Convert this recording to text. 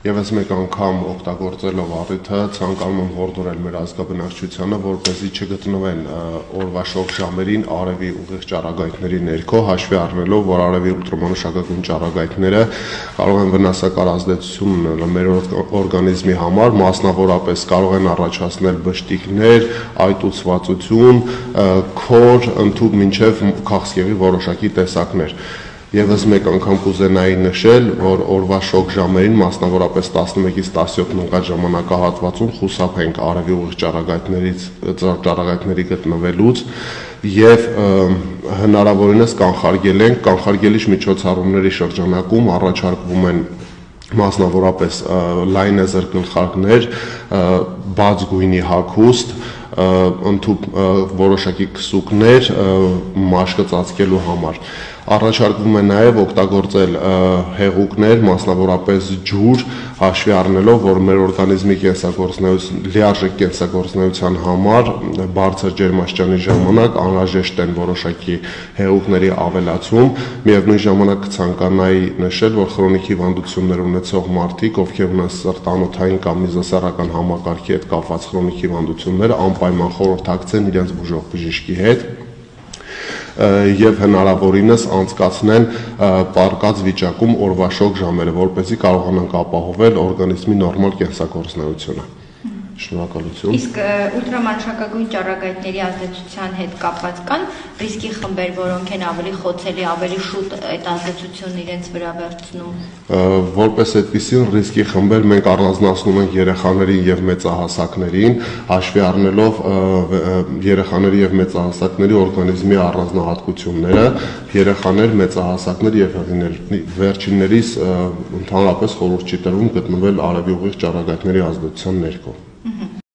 Եվս մեկ անգամ օգտագործելով առիթը ցանկանում եմ հորդորել մեր ազգաբնակչությանը, որպեսզի չգտնվեն օրվա շոգ ժամերին արևի ուղիղ ճառագայթների ներքո, հաշվի առնելով, որ արևի ուլտրամանուշակագույն ճառագայթները կարող են վնասակար ազդեցություն ունենալ մեր օրգանիզմի համար, մասնավորապես կարող են առաջացնել բշտիկներ, այտուցվածություն, քոր, ընդհուպ մինչև քաղցկեղի որոշակի տեսակներ։ Եվս մեկ անգամ կուզենայի նշել, որ օրվա շոգ ժամերին, մասնավորապես 11-ից 17 ընկած ժամանակահատվածում խուսափենք արևի ուղիղ ճառագայթների գտնվելուց եւ հնարավորինս կանխարգելիչ միջոցառումների շրջանակում առաջարկվում են մասնավորապես լայնեզր գլխարկներ, բաց գույնի հագուստ, ընդհուպ որոշակի քսուկներ մաշկը ծածկելու համար։ Առաջարկվում է նաև օգտագործել հեղուկներ, մասնավորապես ջուր, հաշվի առնելով, որ մեր օրգանիզմի լիարժեք կենսագործունեության համար բարձր ջերմաստիճանի ժամանակ անհրաժեշտ են որոշակի հեղուկների ավելացում։ Միևնույն ժամանակ կցանկանայի նշել, որ քրոնիկ հիվանդություններ ունեցող մարդիկ, ովքեր ունեն սրտանոթային կամ միզասեռական համակարգի հետ կապված քրոնիկ հիվանդություններ, անպայման խորհրդակցեն իրենց բուժող բժշկի հետ եւ հնարավորինս անցկացնեն պարկած վիճակում օրվա շոգ ժամերը, որպեսզի կարողանանք ապահովել օրգանիզմի նորմալ կենսագործունեությունը։ Շնորհակալություն։ Իսկ ուլտրամանուշակագույն ճառագայթների ազդեցության հետ կապված կան ռիսկի խմբեր, որոնք են ավելի խոցելի, ավելի շուտ այդ ազդեցությունն իրենց վրա վերցնում։ Որպես այդպիսին ռիսկի խմբեր մենք առանձնացնում ենք երեխաներին եւ մեծահասակներին, հաշվի առնելով երեխաների եւ մեծահասակների օրգանիզմի առանձնահատկությունները, երեխաներ, մեծահասակներ եւ վերջիններիս ընդհանրապես խորհուրդ չի տրվում գտնվել արևի ուղիղ ճառագայթների ազդեցության ներքո։